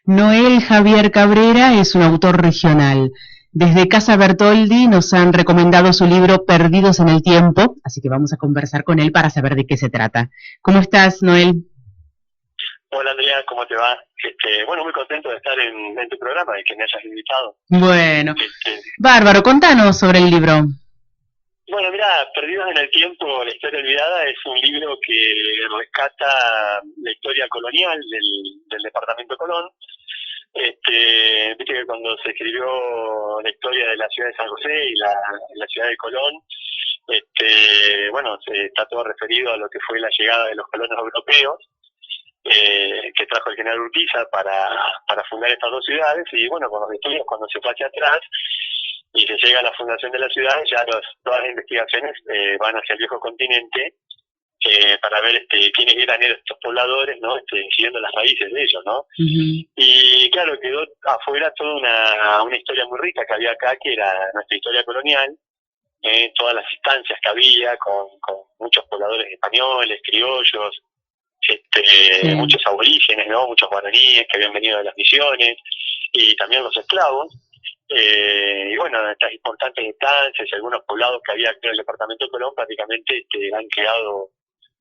Noel Javier Cabrera es un autor regional. Desde Casa Bertoldi nos han recomendado su libro Perdidos en el Tiempo, así que vamos a conversar con él para saber de qué se trata. ¿Cómo estás, Noel? Hola Andrea, ¿cómo te va? Bueno, muy contento de estar en tu programa y que me hayas invitado. Bueno, Este, bárbaro, contanos sobre el libro. bueno, mira, Perdidos en el Tiempo, la historia olvidada es un libro que rescata la historia colonial del departamento Colón. Viste que cuando se escribió la historia de la ciudad de San José y la ciudad de Colón, bueno, está todo referido a lo que fue la llegada de los colonos europeos, que trajo el general Urquiza para fundar estas dos ciudades. Y bueno, con los estudios, cuando se fue hacia atrás y se llega a la fundación de la ciudad, ya todas las investigaciones van hacia el viejo continente, para ver quiénes eran estos pobladores, ¿no? Siguiendo las raíces de ellos, ¿no? Y claro, quedó afuera toda una historia muy rica que había acá, que era nuestra historia colonial, todas las instancias que había con muchos pobladores españoles, criollos, muchos aborígenes, ¿no? Muchos guaraníes que habían venido de las misiones, y también los esclavos. Y bueno, estas importantes instancias y algunos poblados que había aquí en el departamento de Colón prácticamente han quedado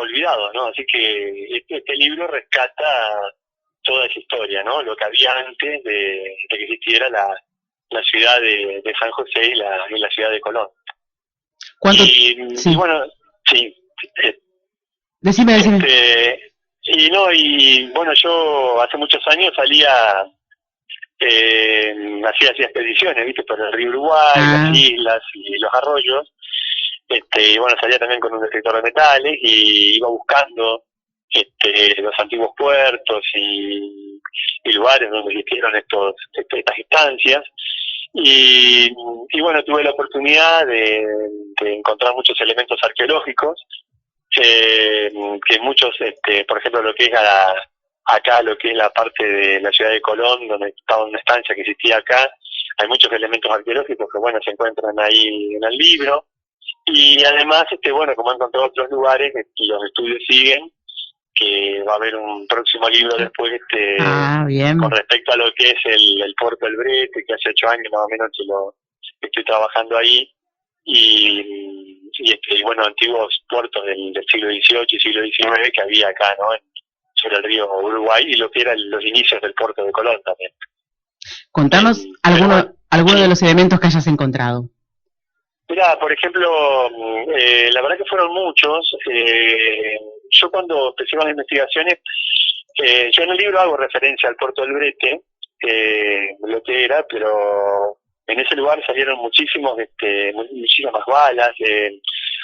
olvidados, ¿no? Así que este libro rescata toda esa historia, ¿no? Lo que había antes de que existiera la ciudad de San José y la ciudad de Colón. ¿Cuánto? Y bueno, sí. Decime. Y bueno, yo hace muchos años salía, hacía expediciones, ¿viste? Por el río Uruguay, las islas y los arroyos. Y bueno, salía también con un detector de metales y iba buscando los antiguos puertos y lugares donde existieron estas instancias. Y bueno, tuve la oportunidad de encontrar muchos elementos arqueológicos, que muchos, por ejemplo, lo que es acá, lo que es la parte de la ciudad de Colón, donde estaba una estancia que existía acá, hay muchos elementos arqueológicos que, bueno, se encuentran ahí en el libro. Y además, bueno, como he encontrado otros lugares, los estudios siguen, que va a haber un próximo libro después, con respecto a lo que es el puerto del Brete, que hace 8 años más o menos que lo estoy trabajando ahí, y bueno, antiguos puertos del siglo XVIII y siglo XIX que había acá, ¿no? Sobre el río Uruguay, y lo que eran los inicios del puerto de Colón también. Contanos alguno de los elementos que hayas encontrado. Mira, por ejemplo, la verdad que fueron muchos. Yo cuando empecé con las investigaciones, yo en el libro hago referencia al puerto del Brete, lo que era, pero en ese lugar salieron muchísimas balas.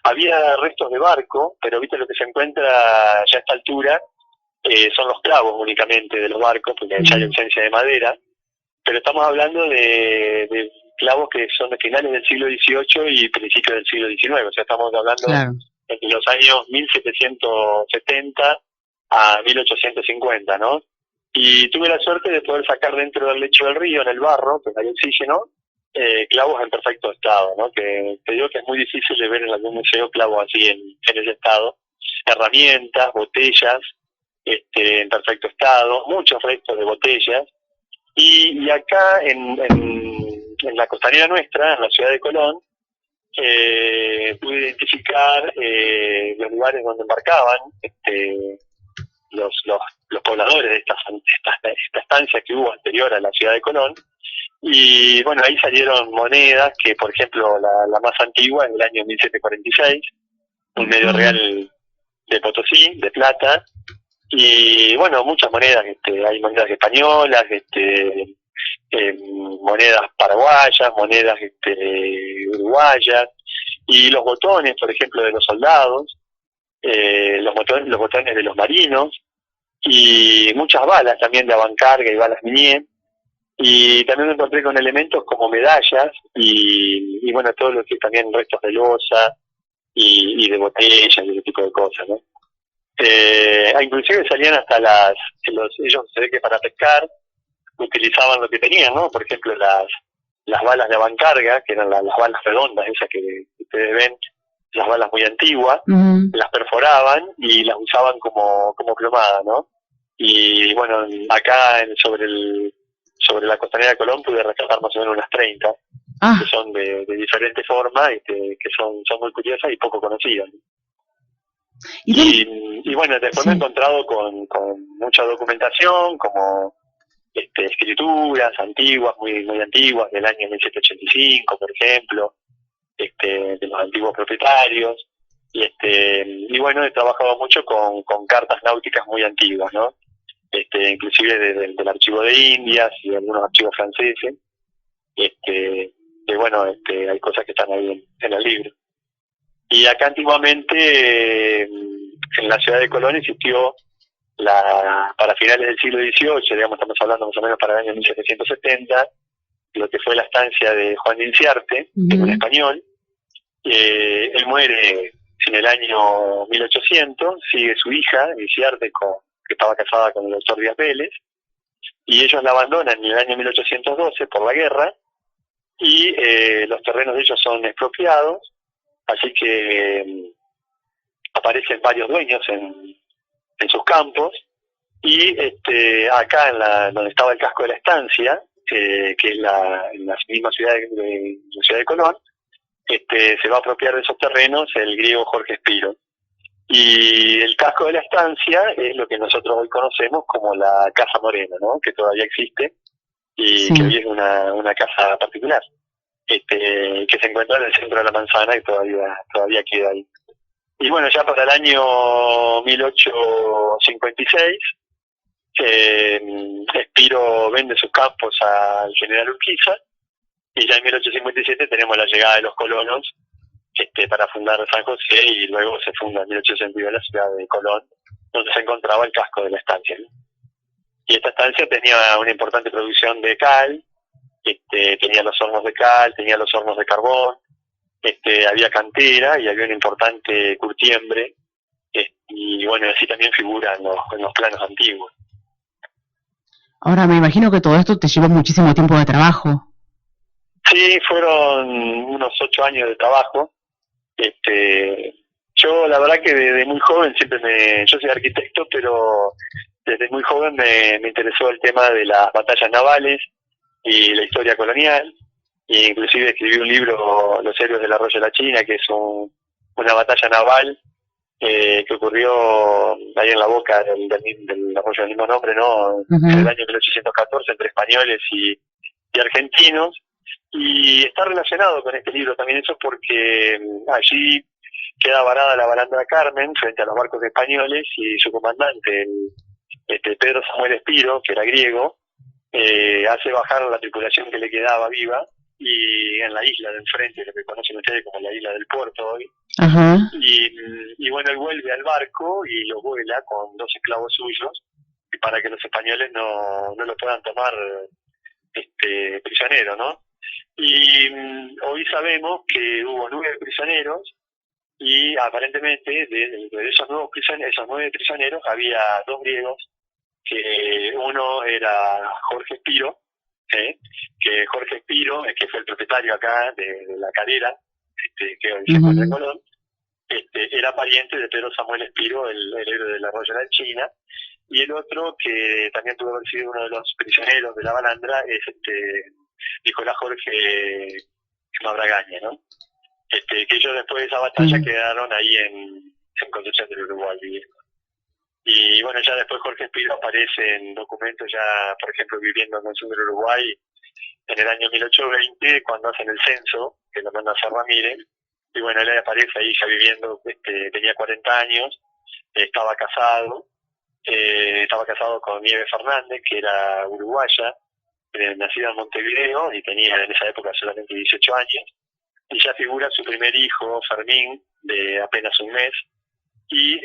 Había restos de barco, pero viste lo que se encuentra ya a esta altura son los clavos únicamente de los barcos, porque ya hay ausencia de madera. Pero estamos hablando de clavos que son de finales del siglo XVIII y principios del siglo XIX. O sea, estamos hablando de los años 1770 a 1850, ¿no? Y tuve la suerte de poder sacar dentro del lecho del río, en el barro, que hay oxígeno, clavos en perfecto estado, ¿no? Que te digo que es muy difícil de ver en algún museo clavos así en ese estado. Herramientas, botellas, en perfecto estado, muchos restos de botellas. Y acá en la costanera nuestra, en la ciudad de Colón, pude identificar los lugares donde embarcaban los pobladores de esta estancia que hubo anterior a la ciudad de Colón. Y bueno, ahí salieron monedas que, por ejemplo, la más antigua es del año 1746, un medio real de Potosí, de plata. Y bueno, muchas monedas, hay monedas españolas, monedas paraguayas, monedas uruguayas, y los botones, por ejemplo, de los soldados, los botones de los marinos, y muchas balas también de avancarga y balas Minié. Y también me encontré con elementos como medallas y bueno, todo lo que es también restos de loza y de botellas y ese tipo de cosas, ¿no? Inclusive salían hasta ellos se ve que para pescar utilizaban lo que tenían, ¿no? Por ejemplo, las balas de avancarga, que eran las balas redondas, esas que ustedes ven, las balas muy antiguas, las perforaban y las usaban como plomada, ¿no? y bueno, acá sobre la costanera de Colón pude rescatar más o menos unas 30, que son de diferentes formas, que son muy curiosas y poco conocidas. Y bueno, después me he encontrado con mucha documentación, como escrituras antiguas, muy antiguas, del año 1785, por ejemplo, de los antiguos propietarios. Y bueno, he trabajado mucho con cartas náuticas muy antiguas, ¿no? Inclusive del archivo de Indias y algunos archivos franceses. Que bueno, hay cosas que están ahí en el libro. Y acá antiguamente, en la ciudad de Colón, existió para finales del siglo XVIII, digamos, estamos hablando más o menos para el año 1770, lo que fue la estancia de Juan de Inciarte, que es un español. Él muere en el año 1800, sigue su hija, Inciarte, que estaba casada con el doctor Díaz Vélez, y ellos la abandonan en el año 1812 por la guerra, y los terrenos de ellos son expropiados, así que aparecen varios dueños en sus campos, y acá donde estaba el casco de la estancia, que es en la misma ciudad de Colón, se va a apropiar de esos terrenos el griego Jorge Espiro. Y el casco de la estancia es lo que nosotros hoy conocemos como la Casa Moreno, ¿no? Que todavía existe y que hoy es una casa particular, que se encuentra en el centro de la manzana y todavía queda ahí. Y bueno, ya para el año 1856, Espiro vende sus campos al general Urquiza, y ya en 1857 tenemos la llegada de los colonos para fundar San José, y luego se funda en 1862 la ciudad de Colón, donde se encontraba el casco de la estancia, ¿no? Y esta estancia tenía una importante producción de cal, tenía los hornos de cal, tenía los hornos de carbón, había cantera y había un importante curtiembre, y bueno, así también figura en los planos antiguos. Ahora, me imagino que todo esto te llevó muchísimo tiempo de trabajo. Sí, fueron unos 8 años de trabajo. Yo la verdad que desde muy joven yo soy arquitecto, pero desde muy joven me interesó el tema de las batallas navales y la historia colonial, e inclusive escribí un libro, Los héroes del arroyo de la China, que es una batalla naval que ocurrió ahí en la boca del arroyo del mismo nombre, ¿no? En el año 1814, entre españoles y argentinos. Y está relacionado con este libro también eso, porque allí queda varada la balandra Carmen frente a los barcos españoles, y su comandante, Pedro Samuel Espiro, que era griego, hace bajar a la tripulación que le quedaba viva, y en la isla de enfrente, lo que conocen ustedes como la isla del puerto hoy. Y bueno, él vuelve al barco y lo vuela con 2 esclavos suyos, para que los españoles no lo puedan tomar prisionero, ¿no? Y hoy sabemos que hubo 9 prisioneros, y aparentemente de esos 9 prisioneros había 2 griegos, que uno era Jorge Espiro, que Jorge Espiro, que fue el propietario acá de la calera, que hoy se encuentra en Colón, era pariente de Pedro Samuel Espiro, el héroe del arroyo de la China. Y el otro, que también tuvo que haber sido uno de los prisioneros de la balandra, es Nicolás Jorge Mabragaña, ¿no? Que ellos después de esa batalla quedaron ahí en Concepción del Uruguay viviendo. Y bueno, ya después Jorge Espiro aparece en documentos, ya por ejemplo viviendo en Concepción del Uruguay en el año 1820, cuando hacen el censo, que lo manda a hacer Ramírez. Y bueno, él aparece ahí ya viviendo, tenía 40 años, estaba casado con Nieves Fernández, que era uruguaya, nacida en Montevideo, y tenía en esa época solamente 18 años, y ya figura su primer hijo, Fermín, de apenas un mes, y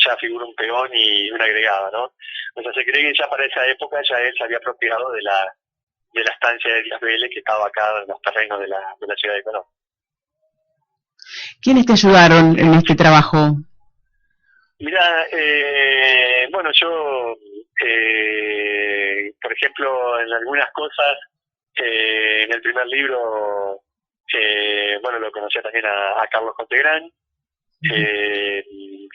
ya figura un peón y una agregada, ¿no? O sea, se cree que ya para esa época ya él se había apropiado de la estancia de Díaz Vélez, que estaba acá en los terrenos de la ciudad de Colón. ¿Quiénes te ayudaron en este trabajo? Mira, bueno, yo, por ejemplo, en algunas cosas, en el primer libro, bueno, lo conocía también a Carlos Contegrán,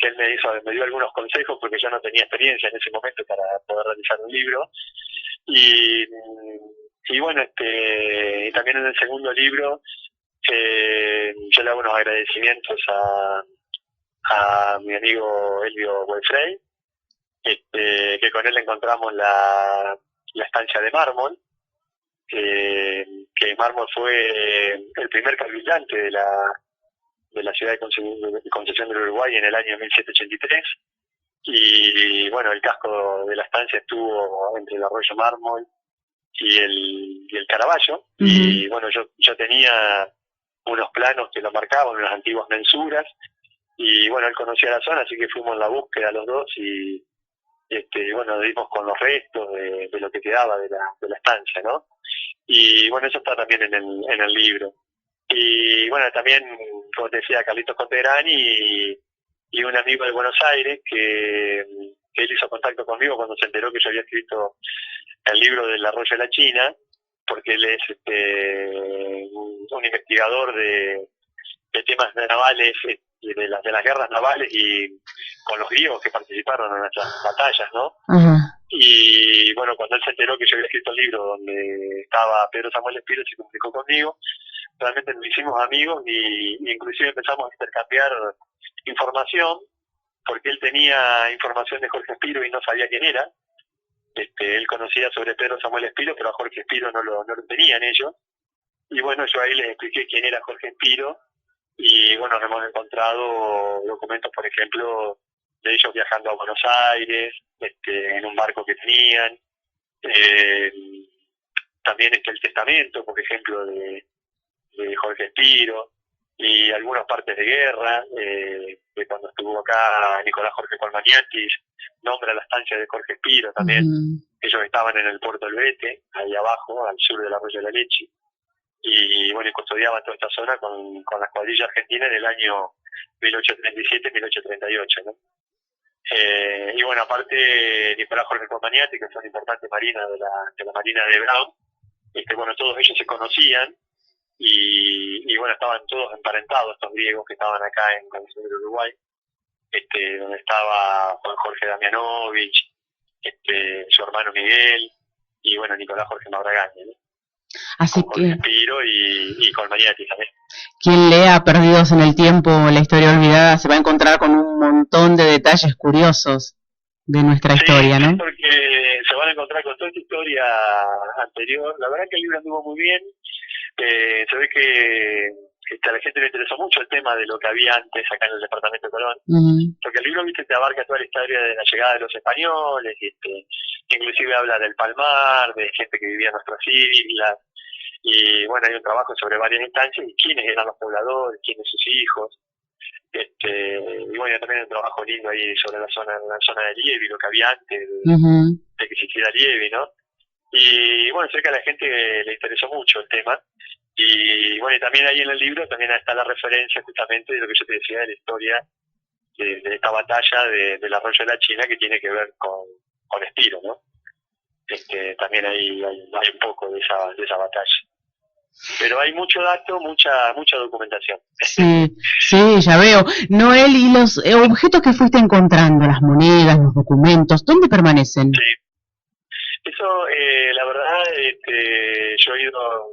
él me dio algunos consejos porque yo no tenía experiencia en ese momento para poder realizar un libro. Y bueno, y también en el segundo libro yo le hago unos agradecimientos a mi amigo Elvio Güelfrey, que con él encontramos la estancia de mármol, que mármol fue el primer cabilante de la ciudad de Concepción del Uruguay en el año 1783. Y bueno, el casco de la estancia estuvo entre el arroyo Mármol y el Caravaggio. Y bueno, yo tenía unos planos que lo marcaban, unas antiguas mensuras, y bueno, él conocía la zona, así que fuimos en la búsqueda los dos y bueno, dimos con los restos de lo que quedaba de la estancia, ¿no? Y bueno, eso está también en el libro. Y bueno, también, como te decía, Carlitos Contegrani y un amigo de Buenos Aires que él hizo contacto conmigo cuando se enteró que yo había escrito el libro del Arroyo de la China, porque él es un investigador de temas navales, de las guerras navales y con los griegos que participaron en nuestras batallas, ¿no? Y bueno, cuando él se enteró que yo había escrito el libro donde estaba Pedro Samuel Espiro, se comunicó conmigo. Realmente nos hicimos amigos y inclusive empezamos a intercambiar información, porque él tenía información de Jorge Espiro y no sabía quién era. Él conocía sobre Pedro Samuel Espiro, pero a Jorge Espiro no lo tenían ellos. Y bueno, yo ahí les expliqué quién era Jorge Espiro, y bueno, hemos encontrado documentos, por ejemplo, de ellos viajando a Buenos Aires, en un barco que tenían. También el testamento, por ejemplo, de Jorge Espiro, y algunas partes de guerra, de cuando estuvo acá Nicolás Jorge Colmaniatis, nombra la estancia de Jorge Espiro también. Ellos estaban en el puerto del Bete, ahí abajo, al sur del Arroyo de la Leche, y bueno, y custodiaban toda esta zona con la escuadrilla argentina en el año 1837-1838, ¿no? Y bueno, aparte Nicolás Jorge Colmaniatis, que es una importante marina de la Marina de Brown, bueno, todos ellos se conocían, y bueno, estaban todos emparentados, estos griegos que estaban acá en Concepción del Uruguay, donde estaba Juan Jorge Damianovich, su hermano Miguel, y bueno, Nicolás Jorge Mabragán, ¿no? Así con Jorge Espiro y Colmaniatis también. Quien lea Perdidos en el Tiempo, la historia olvidada, se va a encontrar con un montón de detalles curiosos de nuestra historia, ¿no? Sí, porque se van a encontrar con toda esta historia anterior. La verdad que el libro anduvo muy bien. Se ve que a la gente le interesó mucho el tema de lo que había antes acá en el departamento de Colón, porque el libro, viste, te abarca toda la historia de la llegada de los españoles, inclusive habla del Palmar, de gente que vivía en nuestras islas, y bueno, hay un trabajo sobre varias instancias y quiénes eran los pobladores, quiénes sus hijos, y bueno, también hay un trabajo lindo ahí sobre la zona de Lievi, lo que había antes de que existiera Lievi, ¿no? Y bueno, sé que a la gente le interesó mucho el tema. Y bueno, y también ahí en el libro también está la referencia justamente de lo que yo te decía de la historia de esta batalla del Arroyo de la China, que tiene que ver con Espiro, ¿no? También ahí hay un poco de esa batalla. Pero hay mucho dato, mucha documentación. Sí, ya veo. Noel, ¿y los objetos que fuiste encontrando, las monedas, los documentos, dónde permanecen? Sí. Eso, la verdad, yo he ido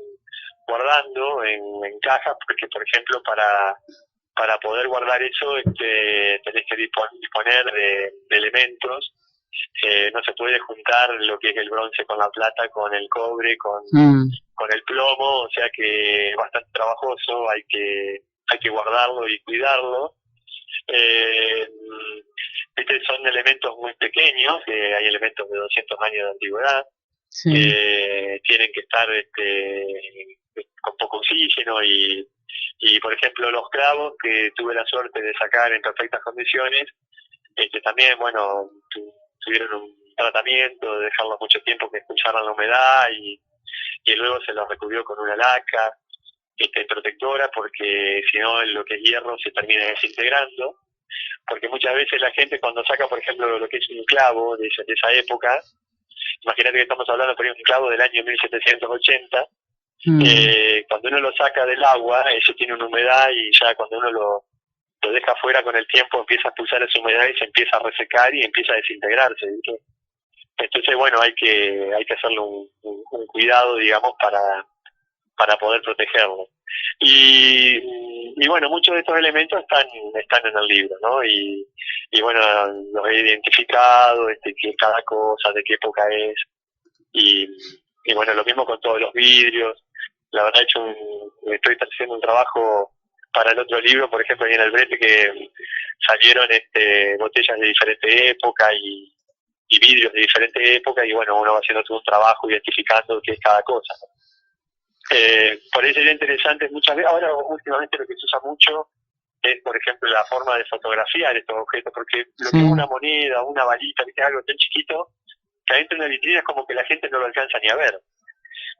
guardando en cajas, porque por ejemplo para poder guardar eso tenés que disponer de elementos. No se puede juntar lo que es el bronce con la plata, con el cobre, con el plomo, o sea que es bastante trabajoso, hay que guardarlo y cuidarlo. Son elementos muy pequeños, hay elementos de 200 años de antigüedad, tienen que estar con poco oxígeno y por ejemplo los clavos que tuve la suerte de sacar en perfectas condiciones, también, bueno, tuvieron un tratamiento de dejarlos mucho tiempo que expulsaran la humedad y luego se los recubrió con una laca protectora, porque si no lo que es hierro se termina desintegrando. Porque muchas veces la gente cuando saca, por ejemplo, lo que es un clavo de esa época, imagínate que estamos hablando por un clavo del año 1780, cuando uno lo saca del agua, eso tiene una humedad y ya cuando uno lo lo deja afuera con el tiempo, empieza a expulsar esa humedad y se empieza a resecar y empieza a desintegrarse, ¿viste? Entonces, bueno, hay que hacerle un cuidado, digamos, para poder protegerlo. Y bueno, muchos de estos elementos están en el libro, ¿no? Y bueno, los he identificado, qué cada cosa, de qué época es, y bueno, lo mismo con todos los vidrios. La verdad estoy haciendo un trabajo para el otro libro, por ejemplo, ahí en el brete, que salieron botellas de diferente época y vidrios de diferente época, y bueno, uno va haciendo todo un trabajo identificando qué es cada cosa, ¿no? Por eso sería interesante muchas veces. Ahora, últimamente, lo que se usa mucho es, por ejemplo, la forma de fotografiar estos objetos, porque lo que es una moneda, una varita, ¿viste? Algo tan chiquito, que adentro de una vitrina es como que la gente no lo alcanza ni a ver.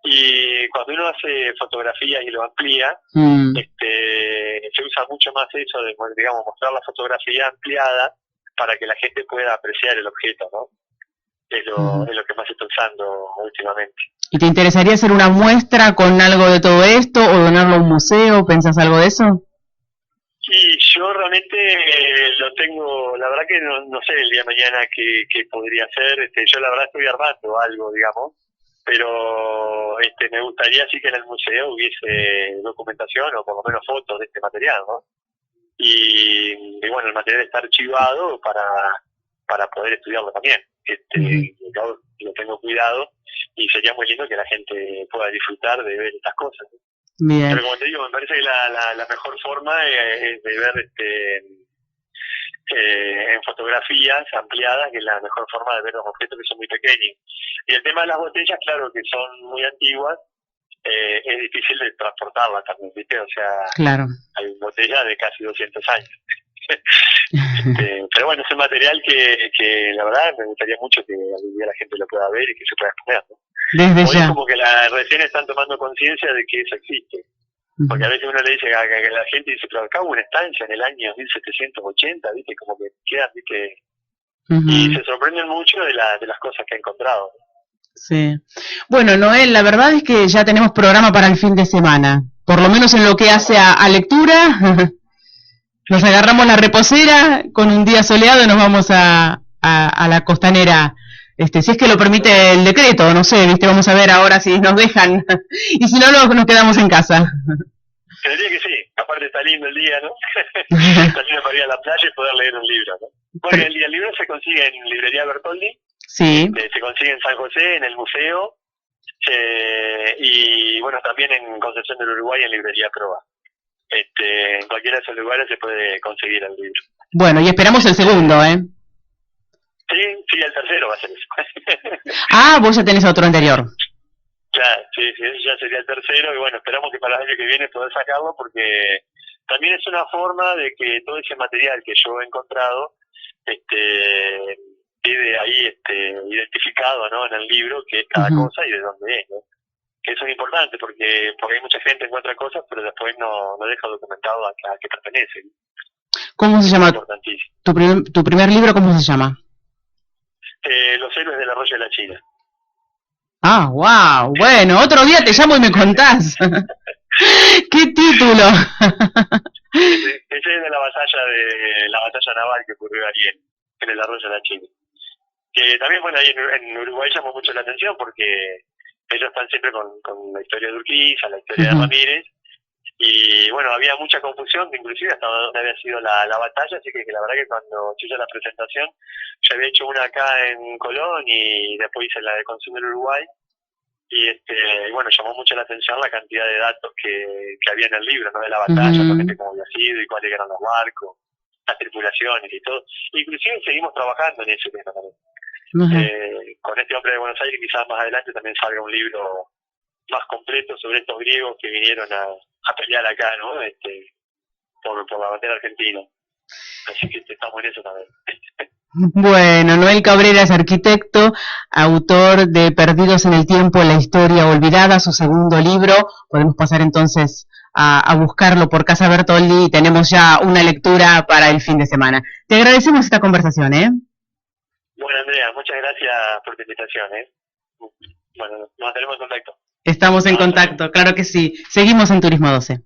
Y cuando uno hace fotografías y lo amplía, se usa mucho más eso de, digamos, mostrar la fotografía ampliada para que la gente pueda apreciar el objeto, ¿no? Es lo que más se está usando últimamente. ¿Y te interesaría hacer una muestra con algo de todo esto o donarlo a un museo? ¿Pensás algo de eso? Sí, yo realmente lo tengo, la verdad que no sé el día de mañana qué podría hacer. Yo la verdad estoy armando algo, digamos, pero me gustaría sí que en el museo hubiese documentación o por lo menos fotos de este material, ¿no? Y bueno, el material está archivado para poder estudiarlo también. Yo lo tengo cuidado y sería muy lindo que la gente pueda disfrutar de ver estas cosas, ¿no? Bien. Pero como te digo, me parece que la mejor forma es de ver en fotografías ampliadas, que es la mejor forma de ver los objetos, que son muy pequeños. Y el tema de las botellas, claro, que son muy antiguas, es difícil de transportarlas también, ¿viste? O sea, claro, hay botellas de casi 200 años. Pero bueno, es un material que la verdad me gustaría mucho que algún día la gente lo pueda ver y que se pueda exponer, ¿no? Desde Hoy ya. es como que recién están tomando conciencia de que eso existe. Porque a veces uno le dice que la gente dice, pero acá hubo una estancia en el año 1780, ¿viste? Como que quedan, ¿viste? Y se sorprenden mucho de las cosas que ha encontrado. Sí. Bueno, Noel, la verdad es que ya tenemos programa para el fin de semana. Por lo menos en lo que hace a lectura, nos agarramos la reposera con un día soleado y nos vamos a la costanera. Si es que lo permite el decreto, no sé, ¿viste? Vamos a ver ahora si nos dejan. Y si no, nos quedamos en casa. Creería que sí. Aparte está lindo el día, ¿no? Está lindo para ir a la playa y poder leer un libro, ¿no? Bueno, el libro se consigue en Librería Bertoldi. Sí. Se consigue en San José, en el museo. Y bueno, también en Concepción del Uruguay, en Librería Proa. En cualquiera de esos lugares se puede conseguir el libro. Bueno, y esperamos el segundo, ¿eh? Sí, el tercero va a ser eso. Ah, vos ya tenés otro anterior. Claro, sí, ese ya sería el tercero, y bueno, esperamos que para el año que viene poder sacarlo, porque también es una forma de que todo ese material que yo he encontrado quede ahí identificado, ¿no?, en el libro, que es cada cosa y de dónde es, ¿no? Que eso es importante, porque hay mucha gente que encuentra cosas, pero después no deja documentado a qué pertenece. ¿Cómo se llama? ¿Tu primer libro cómo se llama? Los héroes del arroyo de la China. Ah, wow. Bueno, otro día te llamo y me contás. ¿Qué título? Ese es de la batalla naval que ocurrió ahí en el arroyo de la China. Que también, bueno, ahí en Uruguay llamó mucho la atención porque ellos están siempre con la historia de Urquiza, la historia de Ramírez, y bueno, había mucha confusión, inclusive hasta dónde había sido la batalla, así que la verdad que cuando yo hice la presentación, yo había hecho una acá en Colón y después hice la de Consumer Uruguay, y bueno, llamó mucho la atención la cantidad de datos que había en el libro, ¿no?, de la batalla, realmente cómo había sido y cuáles eran los barcos, las tripulaciones y todo. Inclusive seguimos trabajando en ese tema también. Con este hombre de Buenos Aires quizás más adelante también salga un libro más completo sobre estos griegos que vinieron a pelear acá, ¿no?, por la bandera argentina. Así que estamos en eso también. Bueno, Noel Cabrera es arquitecto, autor de Perdidos en el Tiempo, la historia olvidada, su segundo libro. Podemos pasar entonces a buscarlo por Casa Bertoldi y tenemos ya una lectura para el fin de semana. Te agradecemos esta conversación, ¿eh? Bueno, Andrea, muchas gracias por tu invitación, ¿eh? Bueno, nos mantenemos en contacto. Estamos en contacto, claro que sí. Seguimos en Turismo 12.